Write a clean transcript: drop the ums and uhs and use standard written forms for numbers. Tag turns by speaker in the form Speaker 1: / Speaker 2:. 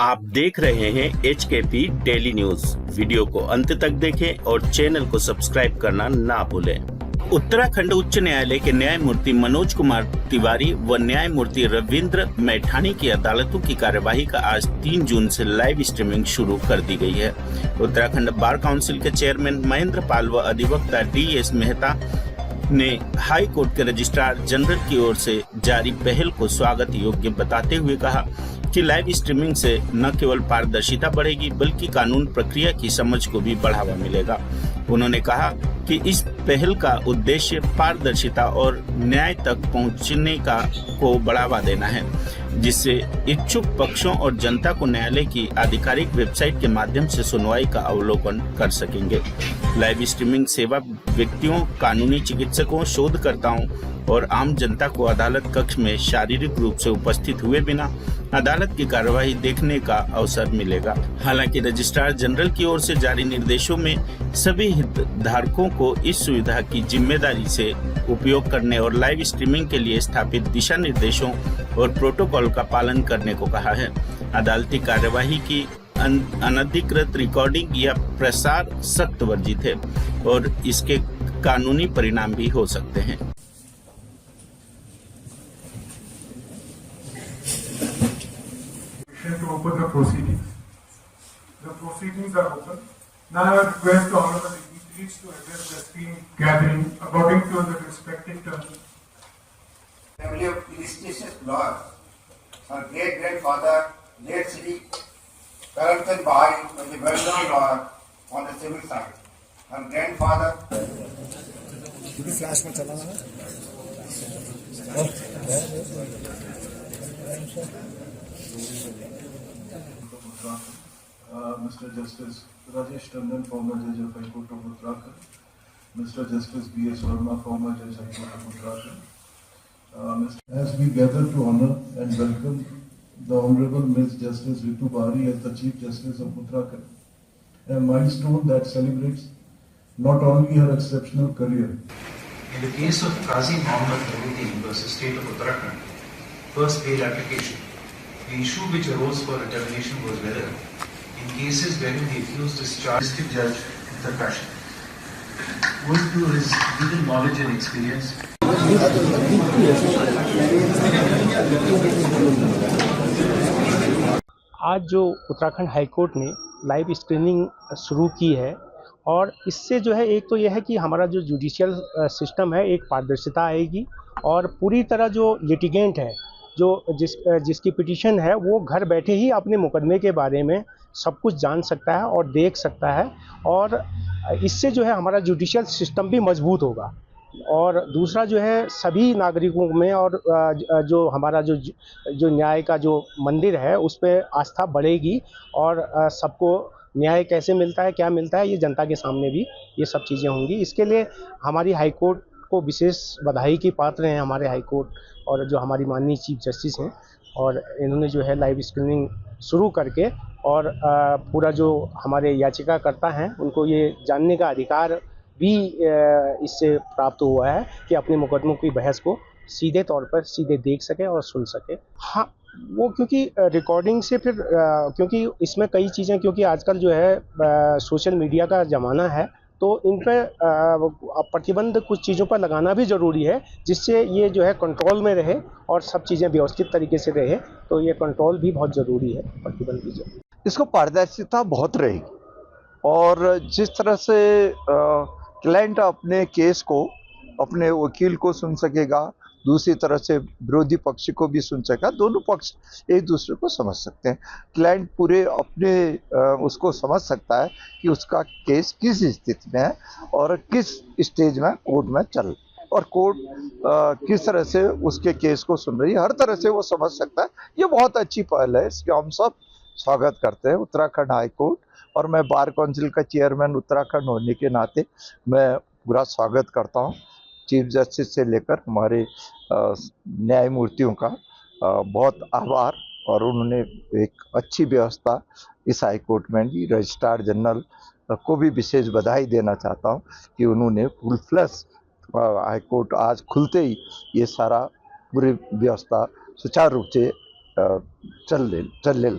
Speaker 1: आप देख रहे हैं HKP डेली न्यूज। वीडियो को अंत तक देखें और चैनल को सब्सक्राइब करना ना भूलें। उत्तराखंड उच्च न्यायालय के न्यायमूर्ति मनोज कुमार तिवारी व न्यायमूर्ति रविंद्र मैठानी की अदालतों की कार्यवाही का आज 3 जून से लाइव स्ट्रीमिंग शुरू कर दी गई है। उत्तराखंड बार काउंसिल के चेयरमैन महेंद्र पाल व अधिवक्ता DS मेहता ने हाई कोर्ट के रजिस्ट्रार जनरल की ओर से जारी पहल को स्वागत योग्य बताते हुए कहा कि लाइव स्ट्रीमिंग से न केवल पारदर्शिता बढ़ेगी बल्कि कानून प्रक्रिया की समझ को भी बढ़ावा मिलेगा। उन्होंने कहा कि इस पहल का उद्देश्य पारदर्शिता और न्याय तक पहुंचने को बढ़ावा देना है, जिससे इच्छुक पक्षों और जनता को न्यायालय की आधिकारिक वेबसाइट के माध्यम से सुनवाई का अवलोकन कर सकेंगे। लाइव स्ट्रीमिंग सेवा व्यक्तियों, कानूनी चिकित्सकों, शोधकर्ताओं और आम जनता को अदालत कक्ष में शारीरिक रूप से उपस्थित हुए बिना अदालत की कार्यवाही देखने का अवसर मिलेगा। हालांकि रजिस्ट्रार जनरल की ओर से जारी निर्देशों में सभी हितधारकों को इस सुविधा की जिम्मेदारी से उपयोग करने और लाइव स्ट्रीमिंग के लिए स्थापित दिशा निर्देशों और प्रोटोकॉल का पालन करने को कहा है। अदालती कार्यवाही की अनधिकृत रिकॉर्डिंग या प्रसार सख्त वर्जित है और इसके कानूनी परिणाम भी हो सकते हैं।
Speaker 2: To open the proceedings. The proceedings are open. Now I request the Honorable Dignitaries to address the screen gathering according to the respective terms.
Speaker 3: Family of illustrious lord, her great grandfather, late Sri Karamchand Bahari, was a well-known lawyer on the civil side. Her grandfather.
Speaker 4: Flash में चला ना
Speaker 5: Mr. Justice Rajesh Tandon, former Judge of High Court of Uttarakhand, Mr. Justice B.S. Verma, former Judge High Court of Uttarakhand. As we gather to honor and welcome the Honorable Ms. Justice Ritu Bahari as the Chief Justice of Uttarakhand, a milestone that celebrates not only her exceptional career.
Speaker 6: In the case of Qazi Mohammad Dawoodi versus State of Uttarakhand, first bail application, the issue which arose for determination was whether, in cases wherein the accused is charged, District Judge Mr. Kashyap, owing to his legal knowledge and experience,
Speaker 7: आज जो Uttarakhand high court ने live screening शुरू की है और इससे जो है एक तो यह है कि हमारा जो जुडिशियल सिस्टम है एक पारदर्शिता आएगी और पूरी तरह जो लिटिगेंट है जो जिसकी पिटीशन है वो घर बैठे ही अपने मुकदमे के बारे में सब कुछ जान सकता है और देख सकता है और इससे जो है हमारा जुडिशियल सिस्टम भी मजबूत होगा। और दूसरा जो है सभी नागरिकों में और जो हमारा जो न्याय का जो मंदिर है उस पर आस्था बढ़ेगी और सबको न्याय कैसे मिलता है, क्या मिलता है, ये जनता के सामने भी ये सब चीज़ें होंगी। इसके लिए हमारी हाई कोर्ट को विशेष बधाई की पात्र हैं हमारे हाई कोर्ट और जो हमारी माननीय चीफ जस्टिस हैं और इन्होंने जो है लाइव स्क्रीनिंग शुरू करके और पूरा जो हमारे याचिकाकर्ता हैं उनको ये जानने का अधिकार भी इससे प्राप्त हुआ है कि अपने मुकदमों की बहस को सीधे तौर पर सीधे देख सके और सुन सके। हाँ, वो क्योंकि रिकॉर्डिंग से फिर क्योंकि इसमें कई चीज़ें, क्योंकि आजकल जो है सोशल मीडिया का ज़माना है तो इन पर प्रतिबंध कुछ चीज़ों पर लगाना भी ज़रूरी है जिससे ये जो है कंट्रोल में रहे और सब चीज़ें व्यवस्थित तरीके से रहे, तो ये कंट्रोल भी बहुत ज़रूरी है, प्रतिबंध भी ज़रूरी।
Speaker 4: इसको पारदर्शिता बहुत रहेगी और जिस तरह से क्लाइंट अपने केस को अपने वकील को सुन सकेगा, दूसरी तरह से विरोधी पक्ष को भी सुन सकेगा, दोनों पक्ष एक दूसरे को समझ सकते हैं। क्लाइंट पूरे अपने उसको समझ सकता है कि उसका केस किस स्थिति में है और किस स्टेज में कोर्ट में चल और कोर्ट किस तरह से उसके केस को सुन रही है, हर तरह से वो समझ सकता है। ये बहुत अच्छी पहल है, इसका हम सब स्वागत करते हैं उत्तराखंड हाई कोर्ट और मैं बार काउंसिल का चेयरमैन उत्तराखंड होने के नाते मैं पूरा स्वागत करता हूँ। चीफ जस्टिस से लेकर हमारे न्यायमूर्तियों का बहुत आभार और उन्होंने एक अच्छी व्यवस्था इस हाई कोर्ट में दी। रजिस्ट्रार जनरल को भी विशेष बधाई देना चाहता हूं कि उन्होंने फुल फ्लैश हाई कोर्ट आज खुलते ही ये सारा पूरी व्यवस्था सुचारू रूप से चलने